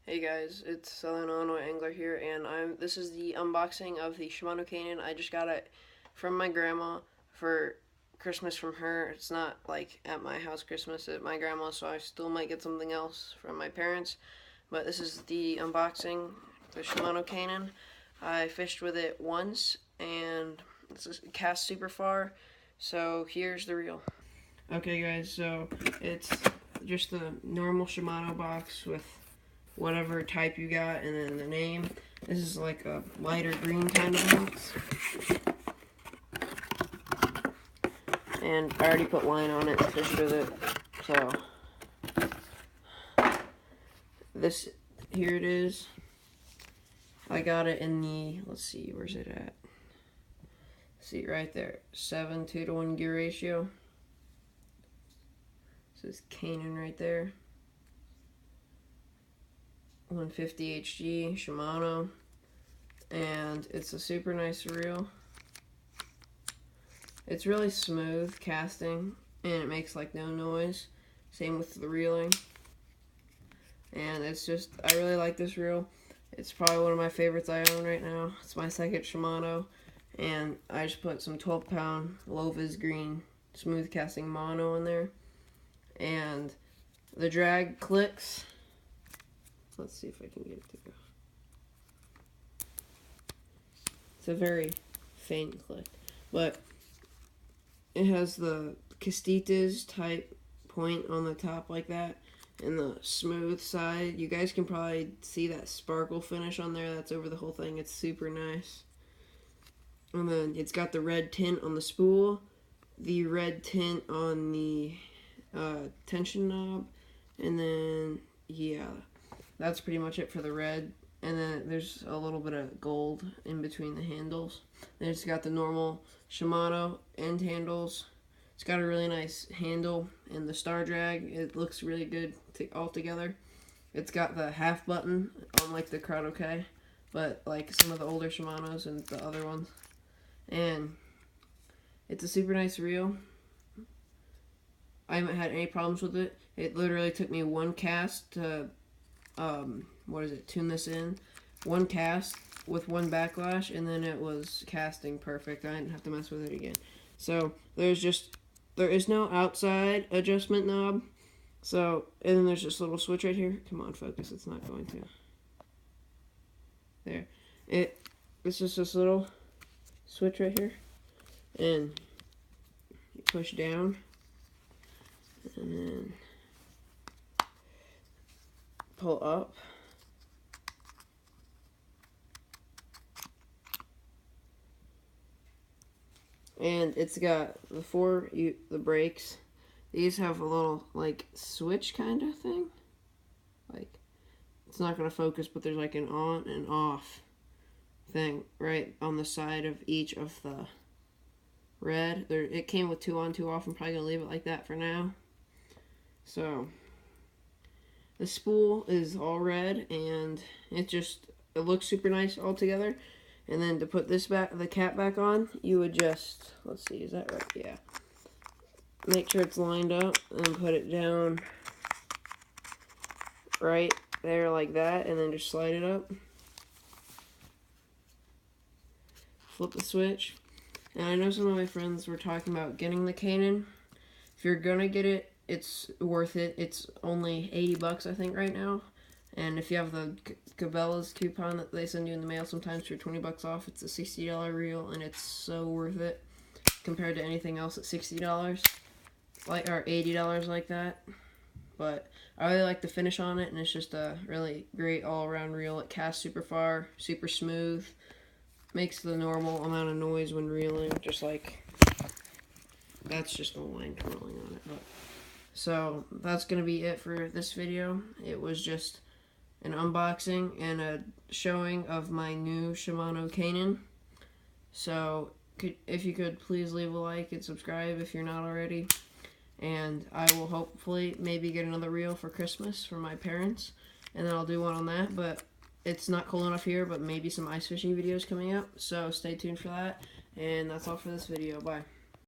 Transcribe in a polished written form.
Hey guys, it's Southern Illinois Angler here, and this is the unboxing of the Shimano Caenan. I just got it from my grandma for Christmas from her. It's not like at my house Christmas at my grandma's, so I still might get something else from my parents. But this is the unboxing, the Shimano Caenan. I fished with it once, and it's cast super far. So here's the reel. Okay guys, so it's just the normal Shimano box with whatever type you got, and then the name. This is like a lighter green kind of box. And I already put line on it, fished with it. So this, here it is. I got it in the, let's see, where's it at? See, right there, 7:2 gear ratio. This is Caenan right there. 150 HG Shimano, and it's a super nice reel. It's really smooth casting, and it makes like no noise. Same with the reeling, and it's just, I really like this reel. It's probably one of my favorites I own right now. It's my second Shimano, and I just put some 12-pound low-vis green smooth casting mono in there, and the drag clicks. Let's see if I can get it to go. It's a very faint click, but it has the Castitas type point on the top like that, and the smooth side. You guys can probably see that sparkle finish on there. That's over the whole thing. It's super nice. And then it's got the red tint on the spool, the red tint on the tension knob, and then yeah, that's pretty much it for the red. And then there's a little bit of gold in between the handles. Then it's got the normal Shimano end handles. It's got a really nice handle, and the star drag, it looks really good all together. It's got the half button, unlike the Crowd OK, but like some of the older Shimanos and the other ones. And it's a super nice reel. I haven't had any problems with it. It literally took me one cast to tune this in. One cast with one backlash, and then it was casting perfect. I didn't have to mess with it again. So there is no outside adjustment knob. So, and then there's this little switch right here. Come on, focus. It's not going to. There. It's just this little switch right here, and you push down, and then pull up. And it's got the brakes. These have a little like switch kind of thing. Like, it's not gonna focus, but there's like an on and off thing right on the side of each of the red. It came with 2 on, 2 off. I'm probably gonna leave it like that for now. So the spool is all red, and it looks super nice all together. And then to put this back, the cap back on, you would just, let's see, is that right? Yeah. Make sure it's lined up, and put it down right there like that, and then just slide it up. Flip the switch. And I know some of my friends were talking about getting the Caenan. If you're gonna get it, it's worth it. It's only $80 I think right now. And if you have the Cabela's coupon that they send you in the mail sometimes for $20 off, it's a $60 reel, and it's so worth it compared to anything else at $60, or $80 like that. But I really like the finish on it, and it's just a really great all-around reel. It casts super far, super smooth, makes the normal amount of noise when reeling, just like that's just a line curling on it. But so that's gonna be it for this video. It was just an unboxing and a showing of my new Shimano Caenan. So if you could please leave a like and subscribe if you're not already, and I will hopefully maybe get another reel for Christmas for my parents, and then I'll do one on that. But it's not cold enough here, but maybe some ice fishing videos coming up, so stay tuned for that. And that's all for this video. Bye.